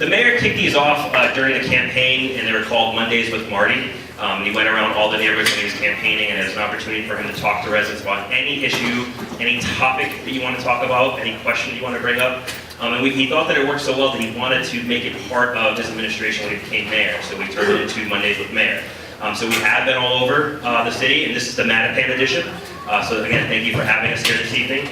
The mayor kicked these off during the campaign, and they were called Mondays with Marty. And he went around all the neighborhoods when he was campaigning, and it was an opportunity for him to talk to residents about any issue, any topic that you want to talk about, any question you want to bring up. And he thought that it worked so well that he wanted to make it part of his administration when he became mayor. So we turned it into Mondays with Mayor. So we have been all over the city, and this is the Mattapan edition. So again, thank you for having us here this evening.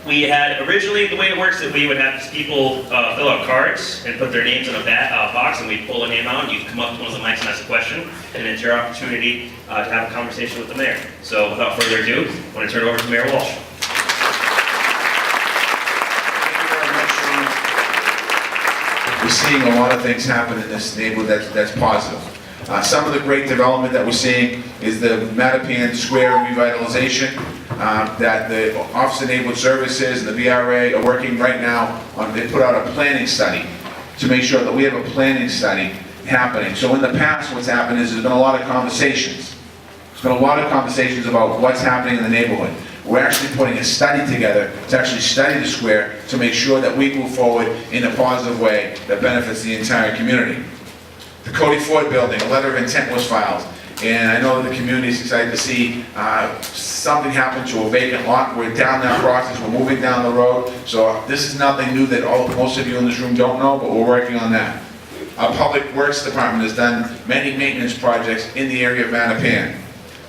We had originally, the way it works, that we would have people fill out cards and put their names in a box, and we'd pull a name out, and you come up to one of the mics and ask a question, and it's your opportunity to have a conversation with the mayor. So without further ado, I want to turn it over to Mayor Walsh. We're seeing a lot of things happen in this neighborhood that's positive. Some of the great development that we're seeing is the Mattapan Square revitalization that the Office of Neighborhood Services and the VRA are working right now on. They put out a planning study to make sure that we have a planning study happening. So in the past, what's happened is there's been a lot of conversations. There's been a lot of conversations about what's happening in the neighborhood. We're actually putting a study together to actually study the square to make sure that we move forward in a positive way that benefits the entire community. The Cody Ford building, a letter of intent was filed, and I know that the community is excited to see something happen to a vacant lot. We're down that process, we're moving down the road, so this is nothing new that most of you in this room don't know, but we're working on that. Our Public Works Department has done many maintenance projects in the area of Mattapan.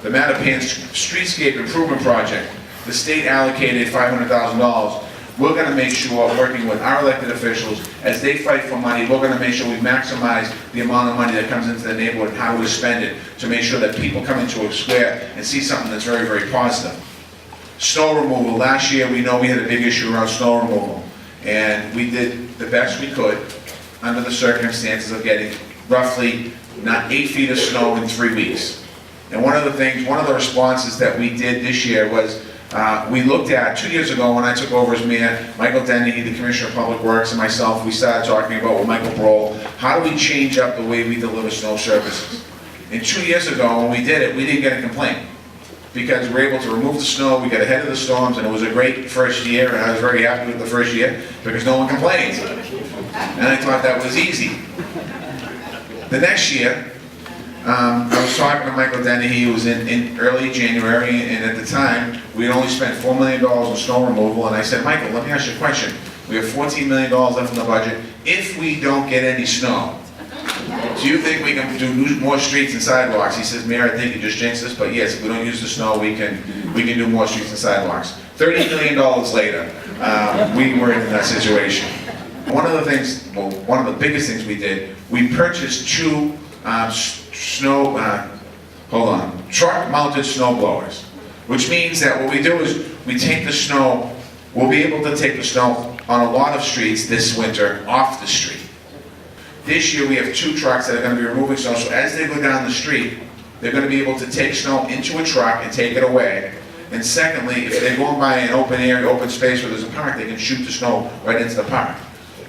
The Mattapan Streetscape Improvement Project, the state allocated $500,000. We're going to make sure, working with our elected officials, as they fight for money, we're going to make sure we maximize the amount of money that comes into the neighborhood and how we spend it to make sure that people come into a square and see something that's very, very positive. Snow removal. Last year, we know we had a big issue around snow removal, and we did the best we could under the circumstances of getting roughly 8 feet of snow in 3 weeks. And one of the responses that we did this year was we looked at, 2 years ago when I took over as mayor, Michael Dennehy, the Commissioner of Public Works, and myself, we started talking about with Michael Broll, how do we change up the way we deliver snow services? And 2 years ago when we did it, we didn't get a complaint. Because we were able to remove the snow, we got ahead of the storms, and it was a great first year, and I was very happy with the first year, because no one complained. And I thought that was easy. The next year, I was talking to Michael Dennehy, who was in early January, and at the time, we had only spent $4 million on snow removal, and I said, Michael, let me ask you a question. We have $14 million left in the budget. If we don't get any snow, do you think we can do more streets and sidewalks? He says, Mayor, I think you just jinxed us, but yes, if we don't use the snow, we can do more streets and sidewalks. $30 million later, we were in that situation. One of the biggest things we did, we purchased two truck-mounted snow blowers, which means that what we do is we take the snow, we'll be able to take the snow on a lot of streets this winter off the street. This year we have 2 trucks that are going to be removing snow, so as they go down the street, they're going to be able to take snow into a truck and take it away. And secondly, if they're going by an open area, open space where there's a park, they can shoot the snow right into the park.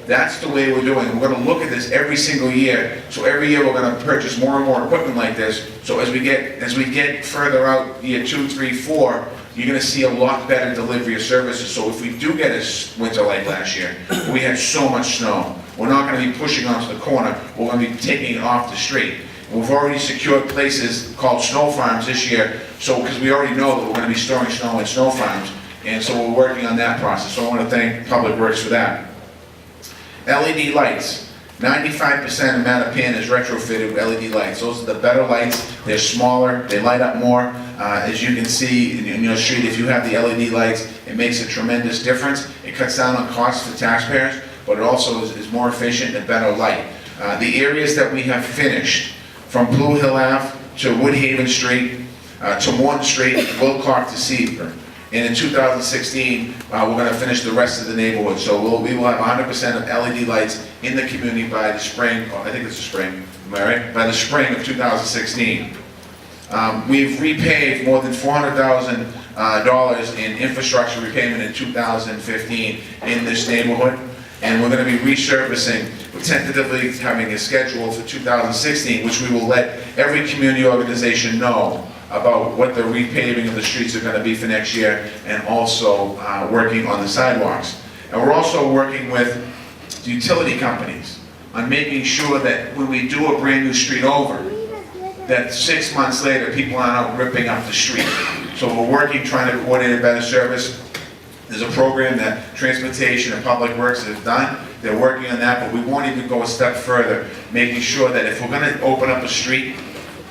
That's the way we're doing it. We're going to look at this every single year. So every year we're going to purchase more and more equipment like this. So as we get further out, year 2, 3, 4, you're going to see a lot better delivery of services. So if we do get a winter like last year, we had so much snow, we're not going to be pushing onto the corner. We're going to be taking it off the street. We've already secured places called snow farms this year. So because we already know that we're going to be storing snow in snow farms, and so we're working on that process. So I want to thank Public Works for that. LED lights. 95% of Mattapan is retrofitted with LED lights. Those are the better lights. They're smaller. They light up more. As you can see in your street, if you have the LED lights, it makes a tremendous difference. It cuts down on costs for taxpayers, but it also is more efficient and better light. The areas that we have finished, from Blue Hill Ave to Woodhaven Street, to Morton Street, Wilcock to Seaver. And in 2016, we're going to finish the rest of the neighborhood. So we will have 100% of LED lights in the community by the spring, I think it's the spring, am I right? By the spring of 2016. We've repaved more than $400,000 in infrastructure repayment in 2015 in this neighborhood. And we're going to be resurfacing, we're tentatively having a schedule for 2016, which we will let every community organization know about what the repaving of the streets are going to be for next year, and also working on the sidewalks. And we're also working with the utility companies on making sure that when we do a brand new street over, that 6 months later, people aren't out ripping up the street. So we're working, trying to coordinate a better service. There's a program that Transportation and Public Works have done. They're working on that, but we won't even go a step further, making sure that if we're gonna open up a street,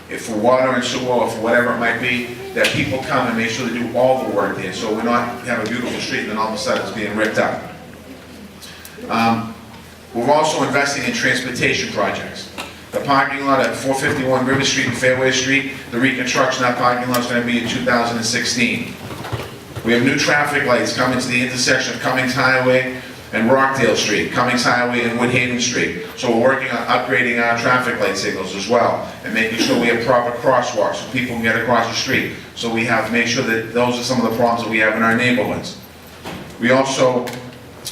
if for water and sewer or for whatever it might be, that people come and make sure they do all the work there, so we're not have a beautiful street and then all of a sudden it's being ripped up. We're also investing in transportation projects. The parking lot at 451 River Street and Fairway Street, the reconstruction of that parking lot is going to be in 2016. We have new traffic lights coming to the intersection of Cummings Highway and Rockdale Street, Cummings Highway and Woodhaven Street. So we're working on upgrading our traffic light signals as well and making sure we have proper crosswalks so people can get across the street. So we have to make sure that those are some of the problems that we have in our neighborhoods. We also,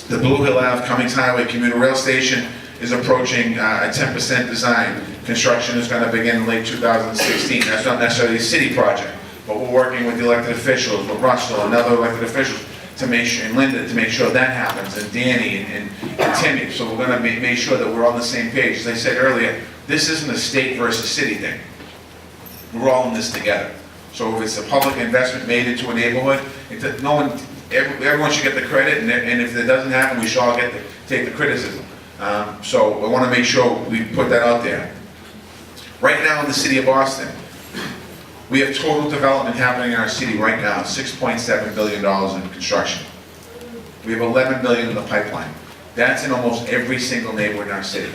the Blue Hill Ave Cummings Highway commuter rail station is approaching a 10% design. Construction is going to begin in late 2016. That's not necessarily a city project, but we're working with the elected officials, with Russell and other elected officials to make sure, and Linda, to make sure that happens, and Danny and Timmy. So we're going to make sure that we're on the same page. As I said earlier, this isn't a state versus city thing. We're all in this together. So if it's a public investment made into a neighborhood, everyone should get the credit, and if it doesn't happen, we should all take the criticism. So I want to make sure we put that out there. Right now in the city of Boston, we have total development happening in our city right now, $6.7 billion in construction. We have $11 billion in the pipeline. That's in almost every single neighborhood in our city.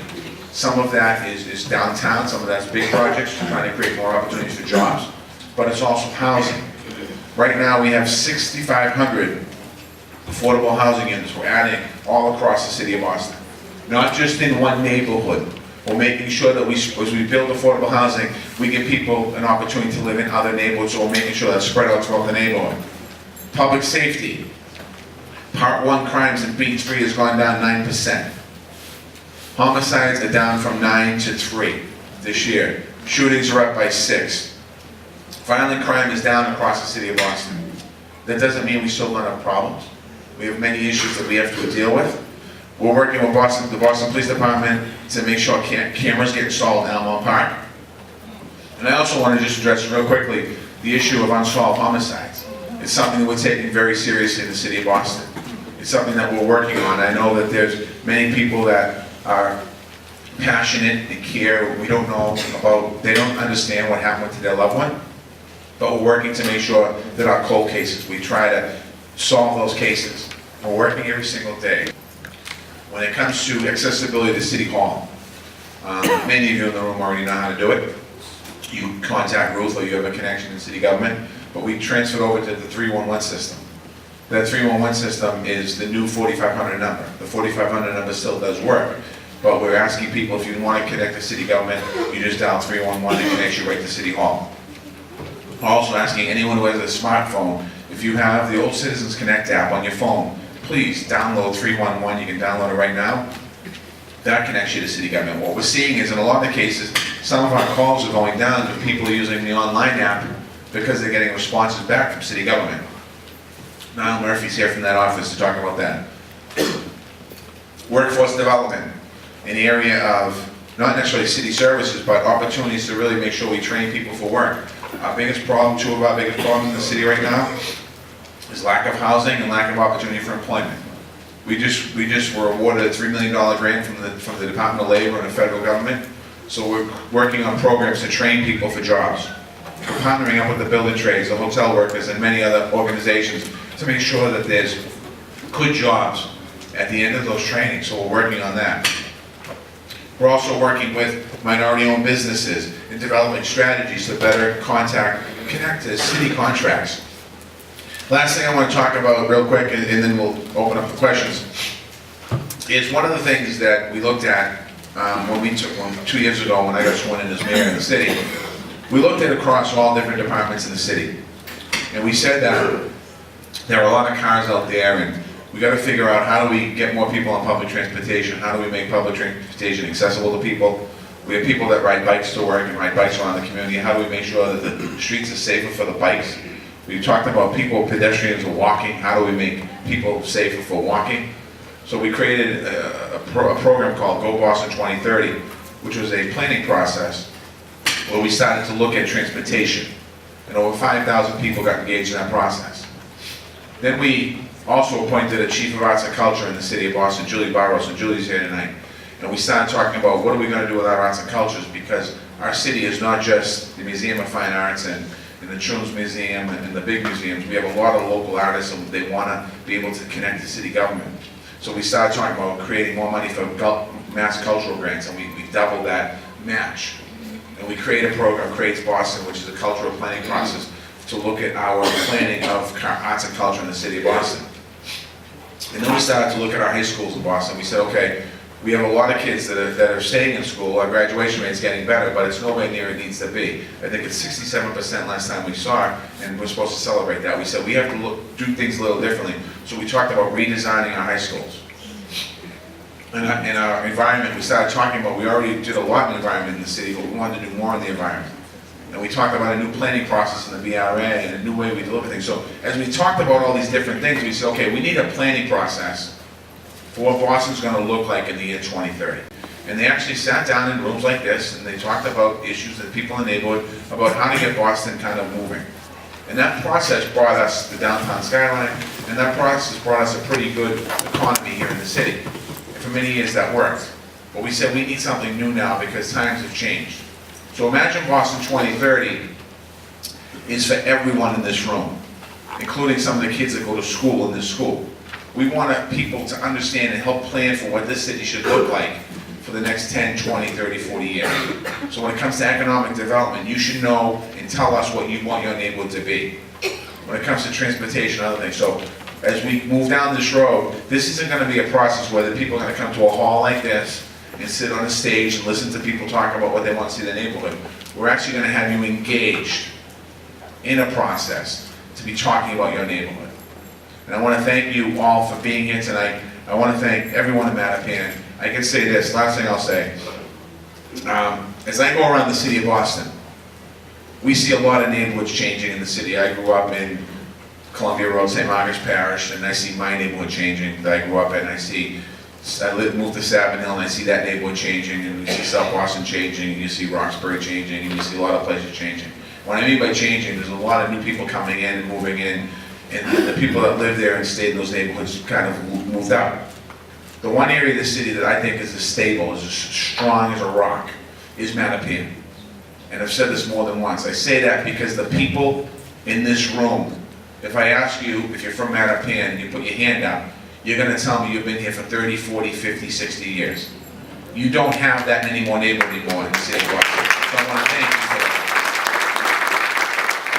Some of that is downtown, some of that's big projects, trying to create more opportunities for jobs, but it's also housing. Right now we have 6,500 affordable housing units we're adding all across the city of Boston. Not just in one neighborhood. We're making sure that as we build affordable housing, we give people an opportunity to live in other neighborhoods, so we're making sure that's spread out throughout the neighborhood. Public safety. Part 1 crimes in beat 3 has gone down 9%. Homicides are down from 9 to 3 this year. Shootings are up by 6. Violent crime is down across the city of Boston. That doesn't mean we still don't have problems. We have many issues that we have to deal with. We're working with the Boston Police Department to make sure cameras get installed in Elmore Park. And I also want to just address real quickly the issue of unsolved homicides. It's something that we're taking very seriously in the city of Boston. It's something that we're working on. I know that there's many people that are passionate and care. We don't know about, they don't understand what happened to their loved one. But we're working to make sure that our cold cases, we try to solve those cases. We're working every single day. When it comes to accessibility to City Hall, many of you in the room already know how to do it. You contact Ruth or you have a connection in city government, but we transferred over to the 311 system. That 311 system is the new 4500 number. The 4500 number still does work, but we're asking people if you want to connect to city government, you just dial 311 and connects you right to City Hall. Also asking anyone who has a smartphone, if you have the Old Citizens Connect app on your phone, please download 311, you can download it right now. That connects you to city government. What we're seeing is in a lot of the cases, some of our calls are going down to people who are using the online app because they're getting responses back from city government. Niall Murphy's here from that office to talk about that. Workforce development, in the area of not necessarily city services, but opportunities to really make sure we train people for work. Our biggest problem, two of our biggest problems in the city right now, is lack of housing and lack of opportunity for employment. We just were awarded a $3 million grant from the Department of Labor and the federal government. So we're working on programs to train people for jobs. We're partnering up with the building trades, the hotel workers, and many other organizations to make sure that there's good jobs at the end of those trainings. So we're working on that. We're also working with minority-owned businesses in developing strategies to better connect to city contracts. Last thing I want to talk about real quick, and then we'll open up for questions, is one of the things that we looked at when 2 years ago when I got sworn in as mayor in the city. We looked at across all different departments in the city, and we said that there are a lot of cars out there, and we got to figure out how do we get more people on public transportation, how do we make public transportation accessible to people. We have people that ride bikes to work and ride bikes around the community. How do we make sure that the streets are safer for the bikes? We talked about people, pedestrians are walking. How do we make people safer for walking? So we created a program called Go Boston 2030, which was a planning process where we started to look at transportation. And over 5,000 people got engaged in that process. Then we also appointed a Chief of Arts and Culture in the city of Boston, Julie Barros, and Julie's here tonight. And we started talking about what are we going to do with our arts and cultures, because our city is not just the Museum of Fine Arts and the Children's Museum and the big museums. We have a lot of local artists and they want to be able to connect to city government. So we started talking about creating more money for mass cultural grants, and we doubled that match. And we created a program, Creates Boston, which is a cultural planning process to look at our planning of arts and culture in the city of Boston. And then we started to look at our high schools in Boston. We said, okay, we have a lot of kids that are staying in school. Our graduation rate's getting better, but it's nowhere near it needs to be. I think it's 67% last time we saw it, and we're supposed to celebrate that. We said we have to do things a little differently. So we talked about redesigning our high schools. In our environment, we started talking about, we already did a lot in the environment in the city, but we wanted to do more in the environment. And we talked about a new planning process in the BRA and a new way we deliver things. So as we talked about all these different things, we said, okay, we need a planning process for what Boston's going to look like in the year 2030. And they actually sat down in rooms like this and they talked about issues that people in the neighborhood, about how to get Boston kind of moving. And that process brought us the downtown skyline, and that process brought us a pretty good economy here in the city. And for many years that worked. But we said we need something new now because times have changed. So imagine Boston 2030 is for everyone in this room, including some of the kids that go to school in this school. We want people to understand and help plan for what this city should look like for the next 10, 20, 30, 40 years. So when it comes to economic development, you should know and tell us what you want your neighborhood to be. When it comes to transportation and other things. So as we move down this road, this isn't going to be a process where the people are going to come to a hall like this and sit on a stage and listen to people talk about what they want to see in the neighborhood. We're actually going to have you engaged in a process to be talking about your neighborhood. And I want to thank you all for being here tonight. I want to thank everyone in Mattapan. I can say this, last thing I'll say. As I go around the city of Boston, we see a lot of neighborhoods changing in the city. I grew up in Columbia Road, St. Margaret's Parish, and I see my neighborhood changing that I grew up in. Moved to Savin Hill, and I see that neighborhood changing, and you see South Boston changing, and you see Roxbury changing, and you see a lot of places changing. What I mean by changing, there's a lot of new people coming in and moving in, and the people that live there and stayed in those neighborhoods kind of moved out. The one area of the city that I think is as stable, as strong as a rock, is Mattapan. And I've said this more than once. I say that because the people in this room, if I ask you if you're from Mattapan and you put your hand up, you're going to tell me you've been here for 30, 40, 50, 60 years. You don't have that many more neighborhoods anymore in the city of Boston. So I want to thank you for that.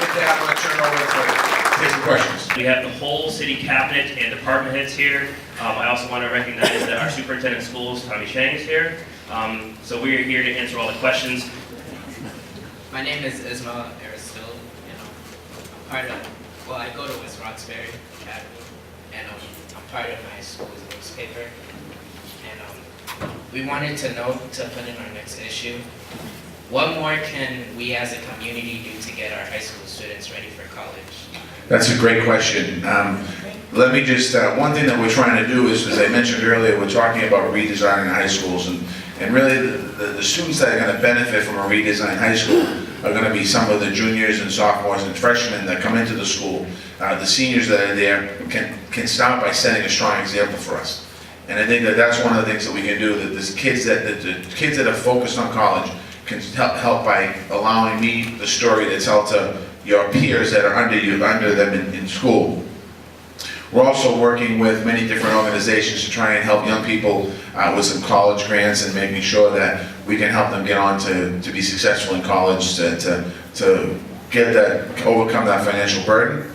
With that, I'm going to turn it over to take some questions. We have the whole city cabinet and department heads here. I also want to recognize that our superintendent of schools, Tommy Chang, is here. So we are here to answer all the questions. My name is Ismail Aristotle, and I go to West Roxbury Academy, and I'm part of my school's newspaper. And we wanted to know, to put in our next issue, what more can we as a community do to get our high school students ready for college? That's a great question. Let me just, one thing that we're trying to do is, as I mentioned earlier, we're talking about redesigning high schools, and really the students that are going to benefit from a redesigned high school are going to be some of the juniors and sophomores and freshmen that come into the school. The seniors that are there can start by setting a strong example for us. And I think that that's one of the things that we can do, that the kids that are focused on college can help by allowing me the story to tell to your peers that are under them in school. We're also working with many different organizations to try and help young people with some college grants and making sure that we can help them get on to be successful in college, to overcome that financial burden.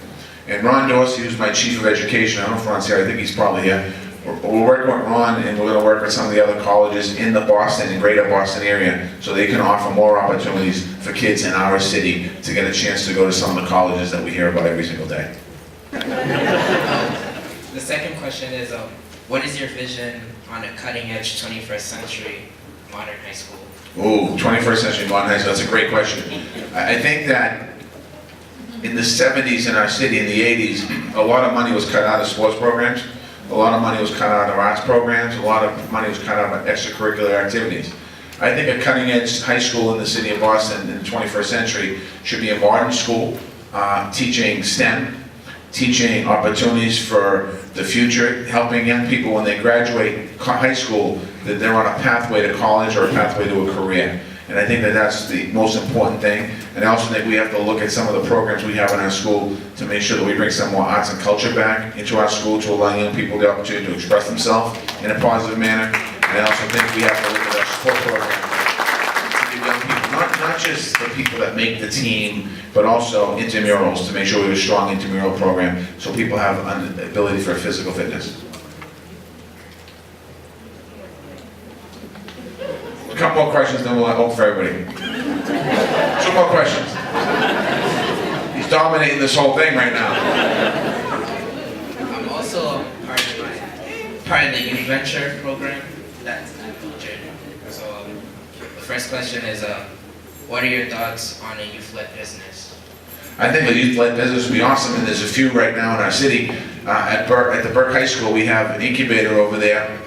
And Ron Dorsey, who's my Chief of Education, I don't know if Ron's here, I think he's probably here. We're working with Ron, and we're going to work with some of the other colleges in the Boston and greater Boston area so they can offer more opportunities for kids in our city to get a chance to go to some of the colleges that we hear about every single day. The second question is, what is your vision on a cutting-edge 21st century modern high school? Ooh, 21st century modern high school, that's a great question. I think that in the 70s in our city, in the 80s, a lot of money was cut out of sports programs. a lot of money was cut out of arts programs, a lot of money was cut out of extracurricular activities. I think a cutting-edge high school in the city of Boston in the 21st century should be a modern school, teaching STEM, teaching opportunities for the future, helping young people when they graduate high school, that they're on a pathway to college or a pathway to a career. And I think that that's the most important thing. And I also think we have to look at some of the programs we have in our school to make sure that we bring some more arts and culture back into our school to allow young people the opportunity to express themselves in a positive manner. And I also think we have to look at our support program to give young people, not just the people that make the team, but also intramurals, to make sure we have a strong intramural program so people have an ability for physical fitness. A couple more questions, then we'll open for everybody. 2 more questions. He's dominating this whole thing right now. I'm also part of the youth venture program that's featured. So the first question is, what are your thoughts on a youth-led business? I think a youth-led business would be awesome, and there's a few right now in our city. At the Burke High School, we have an incubator over there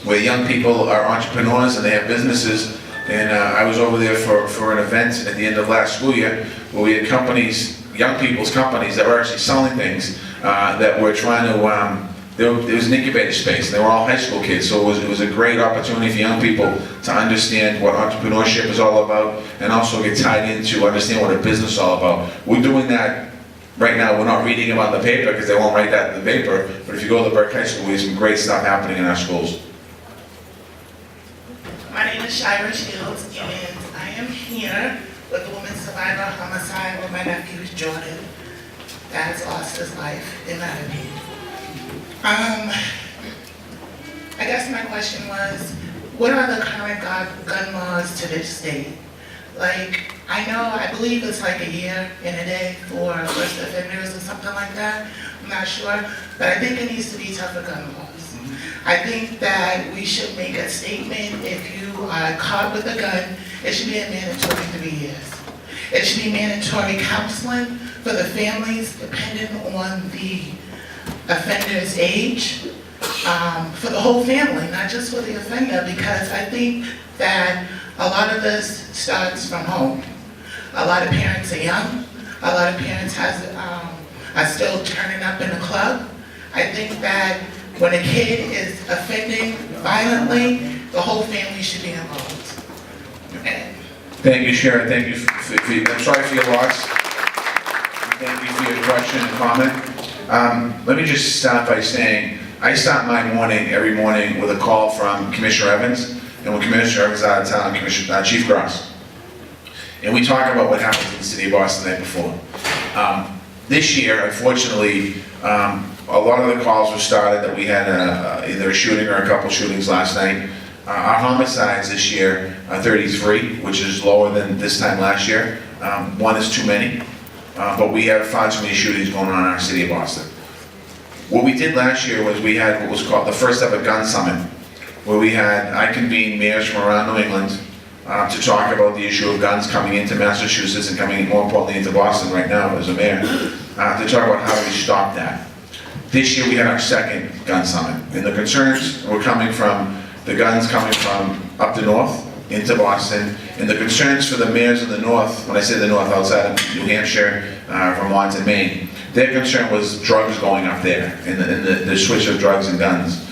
where young people are entrepreneurs and they have businesses. And I was over there for an event at the end of last school year where we had companies, young people's companies that were actually selling things that were trying to, there was an incubator space. They were all high school kids, so it was a great opportunity for young people to understand what entrepreneurship is all about and also get tied into understand what a business is all about. We're doing that right now. We're not reading about the paper because they won't write that in the paper, but if you go to the Burke High School, we have some great stuff happening in our schools. My name is Shira Shields, and I am here with the woman survivor of homicide with my nephew Jordan that has lost his life in Mattapan. I guess my question was, what are the current gun laws to this state? Like, I believe it's like a year and a day for first offenders or something like that. I'm not sure, but I think it needs to be tougher gun laws. I think that we should make a statement. If you are caught with a gun, it should be a mandatory 3 years. It should be mandatory counseling for the families depending on the offender's age, for the whole family, not just for the offender, because I think that a lot of this starts from home. A lot of parents are young. A lot of parents are still turning up in a club. I think that when a kid is offending violently, the whole family should be involved. And Thank you, Sharon. Thank you. I'm sorry for your loss. Thank you for your question and comment. Let me just start by saying, I start my morning every morning with a call from Commissioner Evans, and when Commissioner Evans is out of town, Chief Gross. And we talk about what happened in the city of Boston the night before. This year, unfortunately, a lot of the calls were started that we had either a shooting or a couple shootings last night. Our homicides this year are 33, which is lower than this time last year. One is too many, but we have far too many shootings going on in our city of Boston. What we did last year was we had what was called the first ever gun summit, where I convened mayors from around New England to talk about the issue of guns coming into Massachusetts and coming, more importantly, into Boston right now as a mayor, to talk about how do we stop that. This year we had our second gun summit, and the concerns were coming from the guns coming from up the north into Boston, and the concerns for the mayors in the north, when I say the north, outside of New Hampshire, Vermont, and Maine, their concern was drugs going up there, and the switch of drugs and guns.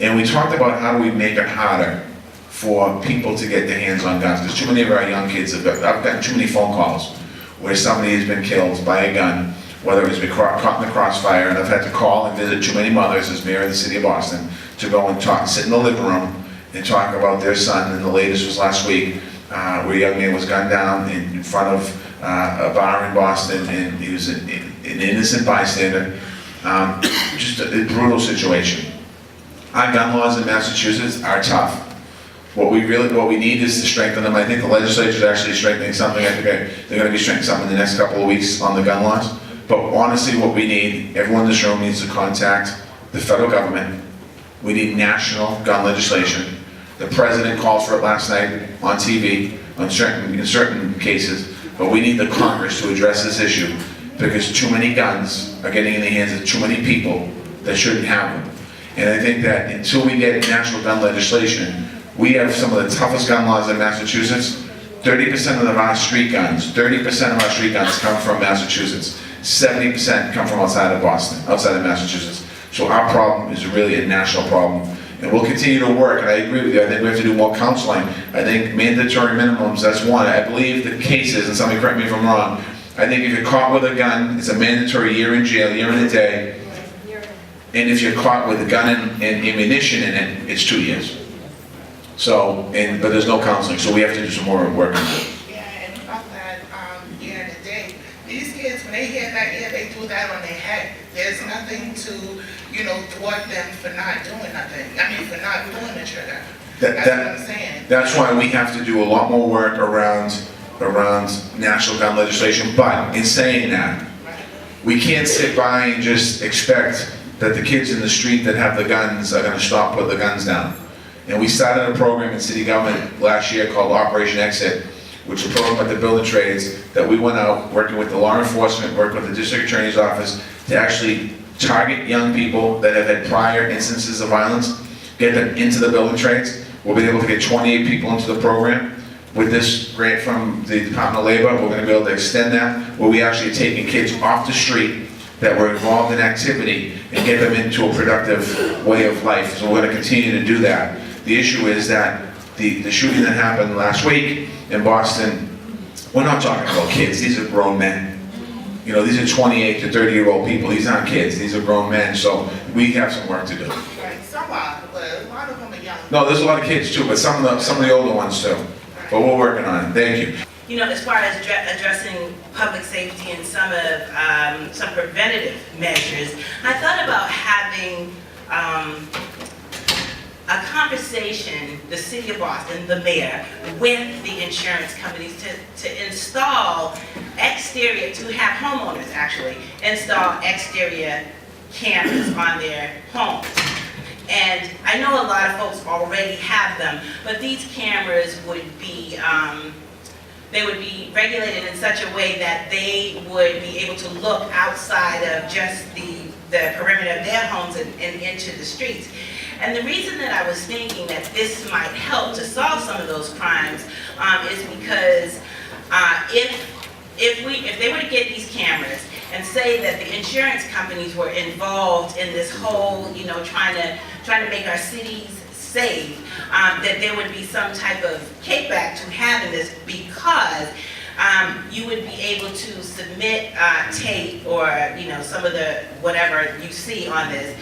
And we talked about how do we make it harder for people to get their hands on guns, because too many of our young kids I've gotten too many phone calls where somebody has been killed by a gun, whether it's been caught in the crossfire, and I've had to call and visit too many mothers as mayor of the city of Boston to go and talk, sit in the living room and talk about their son. And the latest was last week, where a young man was gunned down in front of a bar in Boston, and he was an innocent bystander. Just a brutal situation. Our gun laws in Massachusetts are tough. What we need is to strengthen them. I think the legislature is actually strengthening something. I think they're going to be strengthening something in the next couple of weeks on the gun laws. But honestly, what we need, everyone in this room needs to contact the federal government. We need national gun legislation. The president called for it last night on TV in certain cases, but we need the Congress to address this issue because too many guns are getting in the hands of too many people that shouldn't have them. And I think that until we get national gun legislation, we have some of the toughest gun laws in Massachusetts. 30% of our street guns, 30% of our street guns come from Massachusetts. 70% come from outside of Boston, outside of Massachusetts. So our problem is really a national problem. And we'll continue to work, and I agree with you, I think we have to do more counseling. I think mandatory minimums, that's one. I believe the cases, and somebody correct me if I'm wrong, I think if you're caught with a gun, it's a mandatory year in jail, year and a day. And if you're caught with a gun and ammunition in it, it's 2 years. So, but there's no counseling, so we have to do some more work on it. Yeah, and about that, year and a day, these kids, when they hear that, yeah, they do that on their head. There's nothing to, thwart them for not doing nothing. I mean, for not pulling the trigger. That's what I'm saying. That's why we have to do a lot more work around national gun legislation. But in saying that, we can't sit by and just expect that the kids in the street that have the guns are going to stop, put the guns down. And we started a program in city government last year called Operation Exit, which is a program with the building trades that we went out working with the law enforcement, working with the district attorney's office to actually target young people that have had prior instances of violence, get them into the building trades. We'll be able to get 28 people into the program. With this grant from the Department of Labor, we're going to be able to extend that, where we actually are taking kids off the street that were involved in activity and get them into a productive way of life. So we're going to continue to do that. The issue is that the shooting that happened last week in Boston, we're not talking about kids, these are grown men. These are 28 to 30-year-old people, these aren't kids, these are grown men, so we have some work to do. Right, some are, but a lot of them are young. No, there's a lot of kids too, but some of the older ones too. But we're working on it, thank you. As far as addressing public safety and some preventative measures, I thought about having a conversation, the city of Boston, the mayor, with the insurance companies to install exterior, to have homeowners actually install exterior cameras on their homes. And I know a lot of folks already have them, but these cameras would be regulated in such a way that they would be able to look outside of just the perimeter of their homes and into the streets. And the reason that I was thinking that this might help to solve some of those crimes is because if they were to get these cameras and say that the insurance companies were involved in this whole, trying to make our cities safe, that there would be some type of kickback to having this, because you would be able to submit tape or some of the whatever you see on this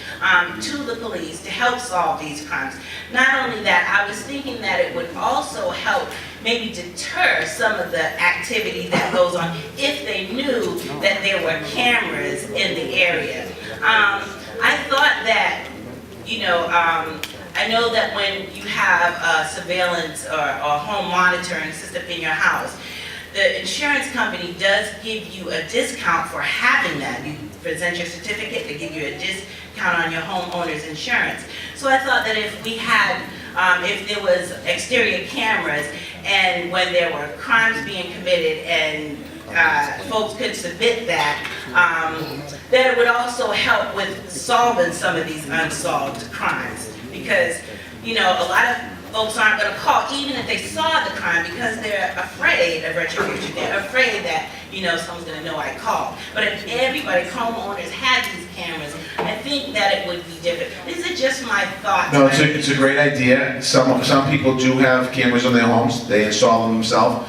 to the police to help solve these crimes. Not only that, I was thinking that it would also help maybe deter some of the activity that goes on if they knew that there were cameras in the area. I thought that, I know that when you have surveillance or home monitoring system in your house, the insurance company does give you a discount for having that. You present your certificate, they give you a discount on your homeowner's insurance. So I thought that if we had, if there was exterior cameras and when there were crimes being committed and folks could submit that, that it would also help with solving some of these unsolved crimes. Because, a lot of folks aren't going to call, even if they saw the crime, because they're afraid of retribution. They're afraid that, someone's going to know I called. But if everybody, homeowners, had these cameras, I think that it would be different. These are just my thoughts. No, it's a great idea. Some people do have cameras on their homes. They install them themselves.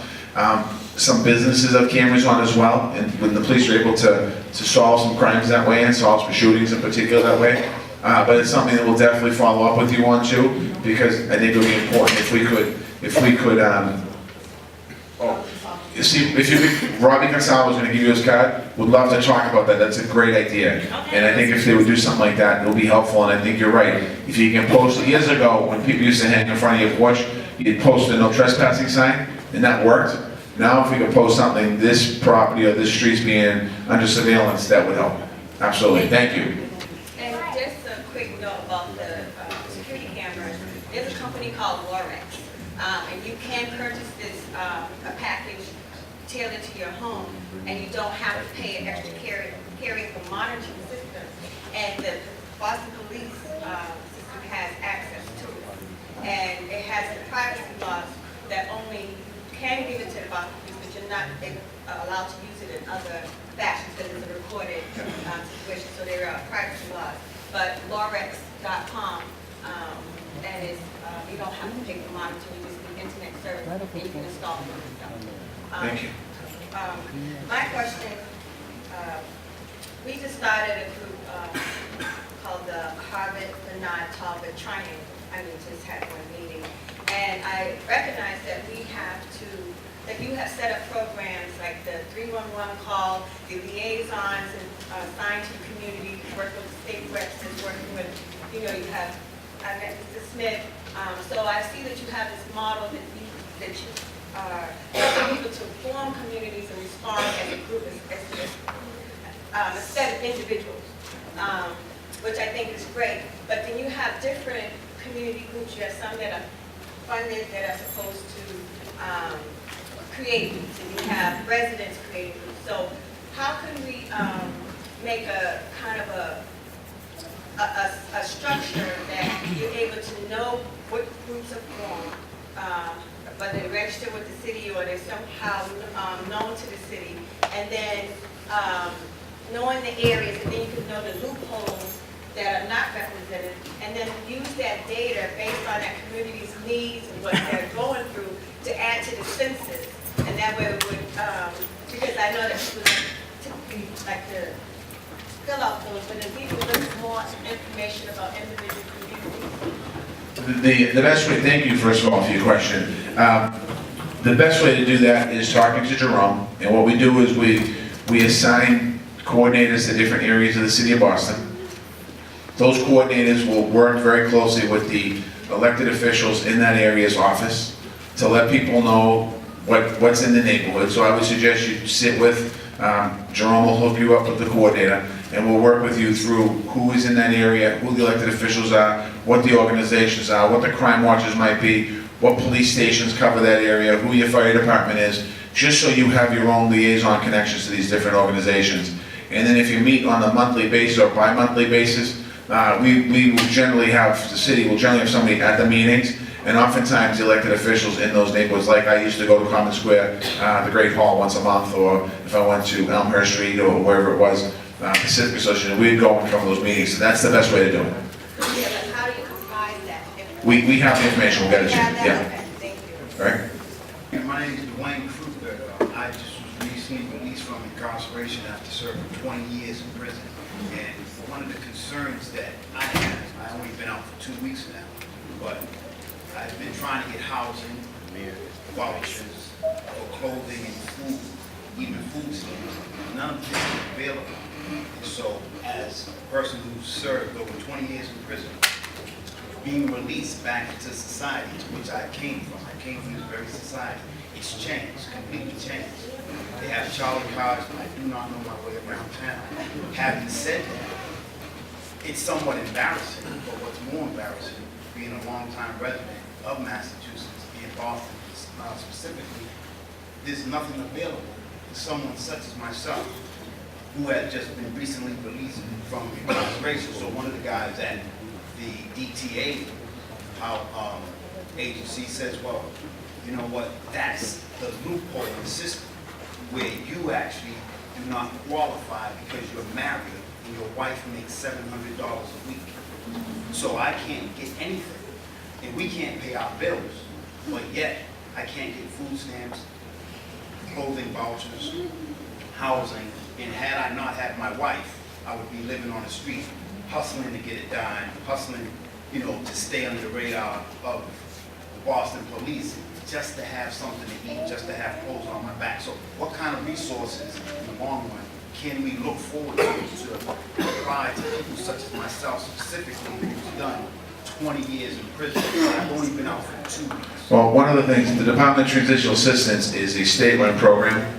Some businesses have cameras on as well, and when the police are able to solve some crimes that way and solve some shootings in particular that way. But it's something that we'll definitely follow up with you on too, because I think it would be important if we could, Robbie Gonzalez was going to give you his card. Would love to talk about that. That's a great idea. And I think if they would do something like that, it'll be helpful. And I think you're right. If you can post, years ago when people used to hang in front of your porch, you'd post a no trespassing sign, and that worked. Now if we could post something, this property or this street's being under surveillance, that would help. Absolutely. Thank you. And just a quick note about the security cameras. There's a company called Lorex, and you can purchase this a package tailored to your home, and you don't have to pay an extra carry for monitoring system. And the Boston Police that only can give it to the Boston police, but you're not allowed to use it in other fashions because it's a recorded situation, so there are privacy laws. But lawrex.com, and it's, you don't have to pay for monitoring, you just need internet service, and you can install it yourself. Thank you. My question, we just started a group called the Harvard Bernard Talbot Triangle. I mean, just had one meeting. And I recognize that we have to, that you have set up programs like the 311 call, the liaisons and assigned to the community, work with the state reps and working with, you know, you have, I met Mr. Smith. So I see that you have this model that you are helping people to form communities and respond as a group, instead of individuals, which I think is great. But then you have different community groups. You have some that are funded that are supposed to create groups, and you have residents creating groups. So how can we make a kind of a structure that you're able to know what groups are formed, whether they're registered with the city or they're somehow known to the city, and then knowing the areas, and then you can know the loopholes that are not represented, and then use that data based on that community's needs and what they're going through to add to the census. And that way it would, because I know that people typically like to fill out those, but if people look more information about individual communities. The best way, thank you first of all for your question. The best way to do that is talking to Jerome, and what we do is we assign coordinators to different areas of the city of Boston. Those coordinators will work very closely with the elected officials in that area's office to let people know what's in the neighborhood. So I would suggest you sit with, Jerome will hook you up with the coordinator, and we'll work with you through who is in that area, who the elected officials are, what the organizations are, what the crime watches might be, what police stations cover that area, who your fire department is, just so you have your own liaison connections to these different organizations. And then if you meet on a monthly basis or bi-monthly basis, we will generally have, the city will generally have somebody at the meetings, and oftentimes the elected officials in those neighborhoods, like I used to go to Common Square, the Great Hall once a month, or if I went to Elmhurst Street or wherever it was, Pacific Association, we'd go and come to those meetings, so that's the best way to do it. Yeah, but how do you comprise that? We have the information, we'll get it to you, yeah. Okay, thank you. All right? Yeah, my name is Dwayne Kruger. I just was recently released from incarceration after serving 20 years in prison. And one of the concerns that I have, I've only been out for 2 weeks now, but I've been trying to get housing, vouchers for clothing and food, even food stamps. None of this is available. And so, as a person who served over 20 years in prison, being released back into society, to which I came from this very society, it's changed, completely changed. They have Charlie cards, but I do not know my way around town. Having said that, it's somewhat embarrassing, but what's more embarrassing, being a longtime resident of Massachusetts, being Boston specifically, there's nothing available for someone such as myself, who had just been recently released from incarceration. So one of the guys at the DTA agency says, well, you know what, that's the loophole in the system where you actually do not qualify because you're married and your wife makes $700 a week. So I can't get anything, and we can't pay our bills, but yet I can't get food stamps, clothing vouchers, housing, and had I not had my wife, I would be living on the street, hustling to get it done, hustling, to stay under the radar of the Boston police, just to have something to eat, just to have clothes on my back. So what kind of resources in the long run can we look forward to provide to people such as myself, specifically who's done 20 years in prison? I've only been out for 2 weeks. Well, one of the things, the Department of Transitional Assistance is a state-run program.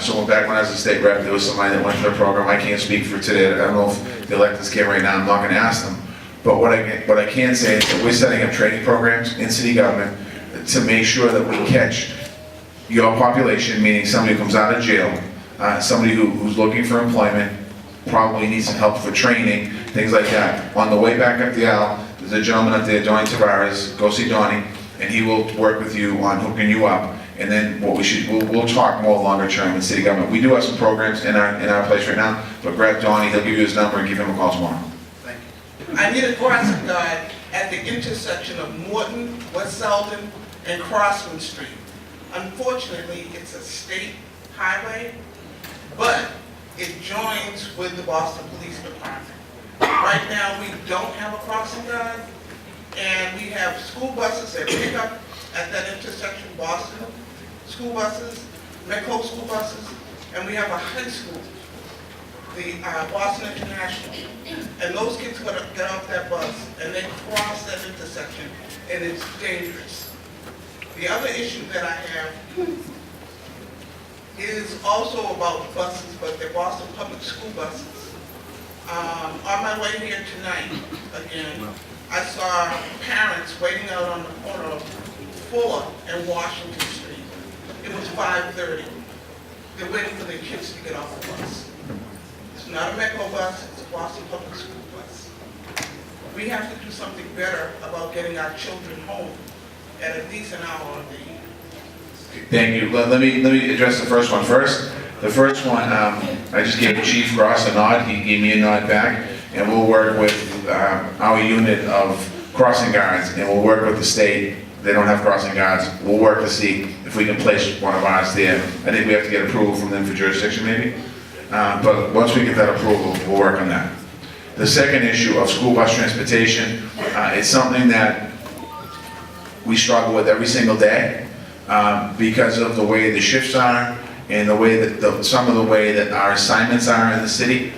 So back when I was a state rep, there was somebody that went to the program. I can't speak for today. I don't know if the electeds came right now. I'm not going to ask them. But what I can say is that we're setting up training programs in city government to make sure that we catch your population, meaning somebody who comes out of jail, somebody who's looking for employment, probably needs some help for training, things like that. On the way back up the aisle, there's a gentleman up there, Donnie Tavares, go see Donnie, and he will work with you on hooking you up. And then we'll talk more longer term in city government. We do have some programs in our place right now, but grab Donnie, he'll give you his number and give him a call tomorrow. Thank you. I need a crossing guard at the intersection of Morton, West Selden, and Crossman Street. Unfortunately, it's a state highway, but it joins with the Boston Police Department. Right now, we don't have a crossing guard, and we have school buses that pick up at that intersection, Boston school buses, Metco school buses, and we have a high school, the Boston International. And those kids get off that bus and they cross that intersection, and it's dangerous. The other issue that I have is also about buses, but they're Boston public school buses. On my way here tonight, again, I saw parents waiting out on the corner of Fuller and Washington Street. It was 5:30. They're waiting for their kids to get off the bus. It's not a Metco bus, it's a Boston public school bus. We have to do something better about getting our children home at a decent hour of the evening. Thank you. Let me address the first one first. The first one, I just gave Chief Gross a nod. He gave me a nod back, and we'll work with our unit of crossing guards, and we'll work with the state. They don't have crossing guards. We'll work to see if we can place one of ours there. I think we have to get approval from them for jurisdiction, maybe. But once we get that approval, we'll work on that. The second issue of school bus transportation, it's something that we struggle with every single day because of the way the shifts are and the way that some of the way that our assignments are in the city.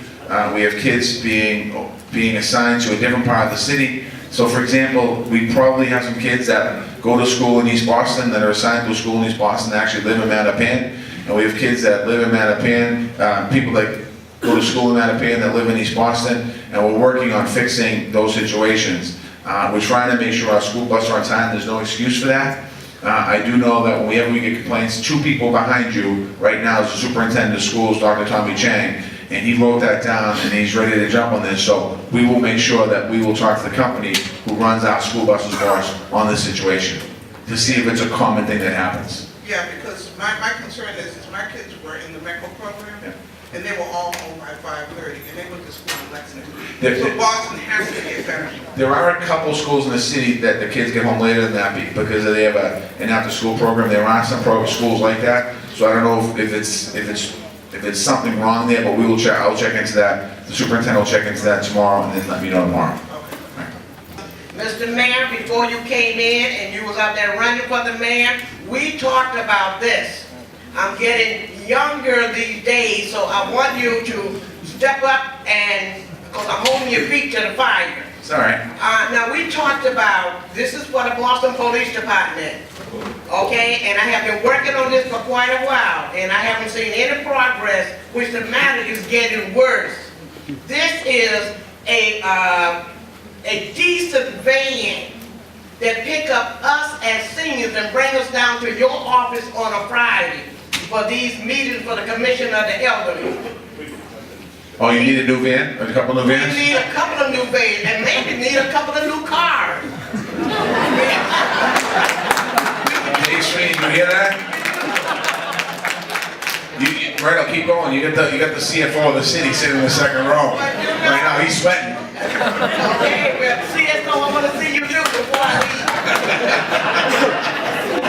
We have kids being assigned to a different part of the city. So for example, we probably have some kids that go to school in East Boston that are assigned to a school in East Boston that actually live in Mattapan. And we have kids that live in Mattapan, people that go to school in Mattapan that live in East Boston, and we're working on fixing those situations. We're trying to make sure our school buses are on time. There's no excuse for that. I do know that whenever we get complaints, 2 people behind you right now is the superintendent of schools, Dr. Tommy Chang, and he wrote that down and he's ready to jump on this. So we will make sure that we will talk to the company who runs our school buses for us on this situation to see if it's a common thing that happens. Yeah, because my concern is my kids were in the Metco program, and they were all home by 5:30, and they went to school in Lexington. So Boston has to get better. There are a couple schools in the city that the kids get home later than that because they have an after-school program. There are some schools like that, so I don't know if it's something wrong there, but we will check. I'll check into that. The superintendent will check into that tomorrow, and then let me know tomorrow. Mr. Mayor, before you came in and you was out there running for the mayor, we talked about this. I'm getting younger these days, so I want you to step up and, because I'm holding your feet to the fire. It's all right. Now, we talked about, this is for the Boston Police Department, okay? And I have been working on this for quite a while, and I haven't seen any progress, which the matter is getting worse. This is a decent van that pick up us as seniors and bring us down to your office on a Friday for these meetings for the Commission of the Elderly. Oh, you need a new van? A couple new vans? We need a couple of new vans and maybe need a couple of new cars. Hey, Sweeney, you hear that? Right, I'll keep going. You got the CFO of the city sitting in the second row. Right now, he's sweating. Okay, well, CSO, I want to see you do before I leave.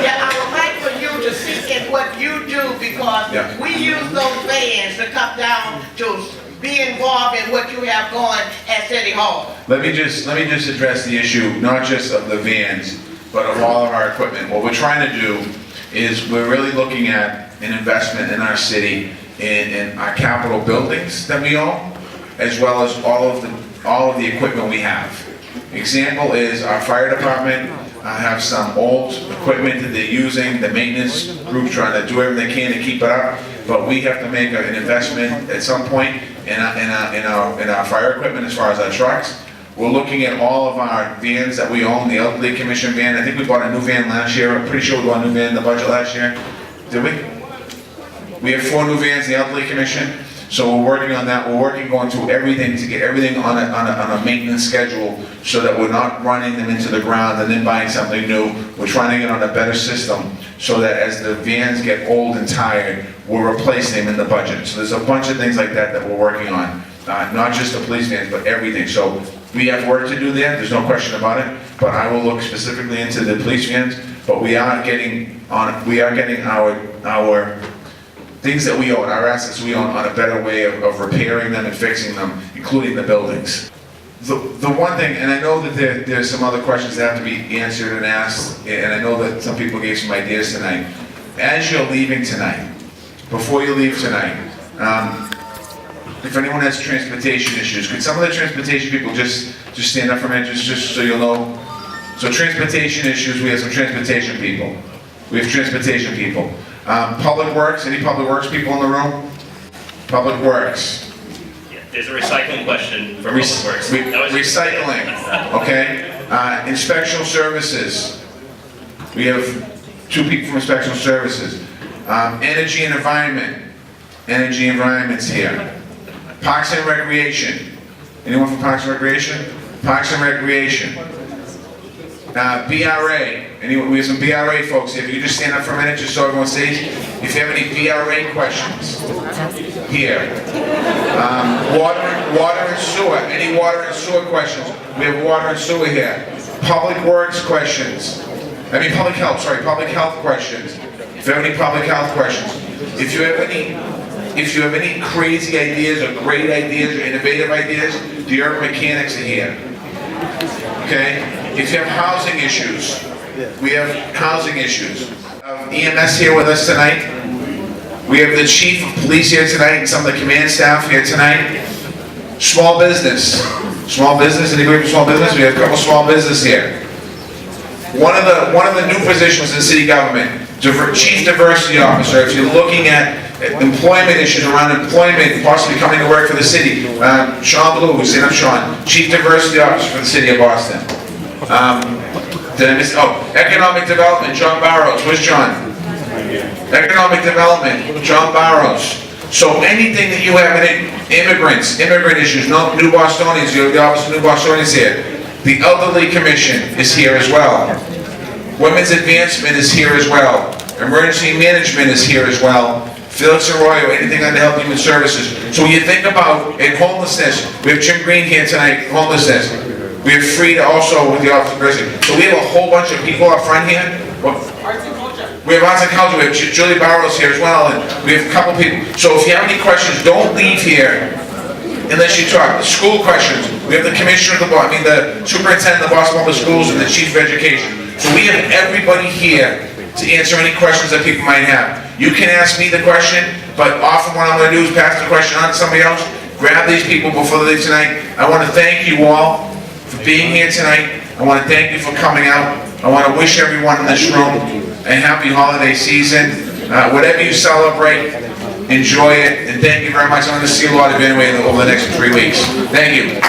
Yeah, I would like for you to see in what you do because we use those vans to come down to be involved in what you have going at City Hall. Let me just address the issue, not just of the vans, but of all of our equipment. What we're trying to do is we're really looking at an investment in our city in our capital buildings that we own, as well as all of the equipment we have. Example is our fire department have some old equipment that they're using. The maintenance group's trying to do everything they can to keep it up, but we have to make an investment at some point in our fire equipment as far as our trucks. We're looking at all of our vans that we own, the Elderly Commission van. I think we bought a new van last year. I'm pretty sure we bought a new van in the budget last year. Did we? We have 4 new vans, the Elderly Commission. So we're working on that. We're working going through everything to get everything on a maintenance schedule so that we're not running them into the ground and then buying something new. We're trying to get on a better system so that as the vans get old and tired, we'll replace them in the budget. So there's a bunch of things like that that we're working on. Not just the police vans, but everything. So we have work to do there, there's no question about it, but I will look specifically into the police vans, but we are getting our things that we own, our assets we own, on a better way of repairing them and fixing them, including the buildings. The one thing, and I know that there's some other questions that have to be answered and asked, and I know that some people gave some ideas tonight. As you're leaving tonight, before you leave tonight, if anyone has transportation issues, could some of the transportation people just stand up for a minute, just so you'll know? So transportation issues, we have some transportation people. We have transportation people. Public Works, any Public Works people in the room? Public Works. Yeah, there's a recycling question for Public Works. Recycling, okay. Inspectional Services. We have 2 people from Inspectional Services. Energy and Environment. Energy and Environment's here. Parks and Recreation. Anyone from Parks and Recreation? Parks and Recreation. BRA. Anyone? We have some BRA folks here. If you could just stand up for a minute, just so everyone sees. If you have any BRA questions, here. Water and sewer. Any water and sewer questions? We have water and sewer here. Public Works questions. Public health. Sorry, public health questions. If you have any public health questions, if you have any crazy ideas or great ideas or innovative ideas, the urban mechanics are here. Okay? If you have housing issues, we have housing issues. EMS here with us tonight. We have the chief of police here tonight and some of the command staff here tonight. Small business. Small business, anybody from small business? We have a couple small business here. One of the new positions in city government, Chief Diversity Officer. If you're looking at employment issues around employment, possibly coming to work for the city, Sean Blue, stand up, Sean. Chief Diversity Officer for the city of Boston. Did I miss? Oh, Economic Development, John Barrows. Where's John? Economic Development, John Barrows. So anything that you have in immigrant issues, no new Bostonians, you have the Office of New Bostonians here. The Elderly Commission is here as well. Women's Advancement is here as well. Emergency Management is here as well. Felix Arroyo, anything on the Health and Human Services. So when you think about homelessness, we have Jim Green here tonight, homelessness. We have Frida also with the Office of President. So we have a whole bunch of people up front here. We have Arts and Culture, we have Julie Barrows here as well, and we have a couple people. So if you have any questions, don't leave here unless you talk. The school questions, we have the commissioner of the superintendent of the Boston Public Schools and the chief of education. So we have everybody here to answer any questions that people might have. You can ask me the question, but often what I'm going to do is pass the question on to somebody else. Grab these people before they leave tonight. I want to thank you all for being here tonight. I want to thank you for coming out. I want to wish everyone in this room a happy holiday season. Whatever you celebrate, enjoy it, and thank you very much. I'm going to see a lot of you anyway over the next 3 weeks. Thank you.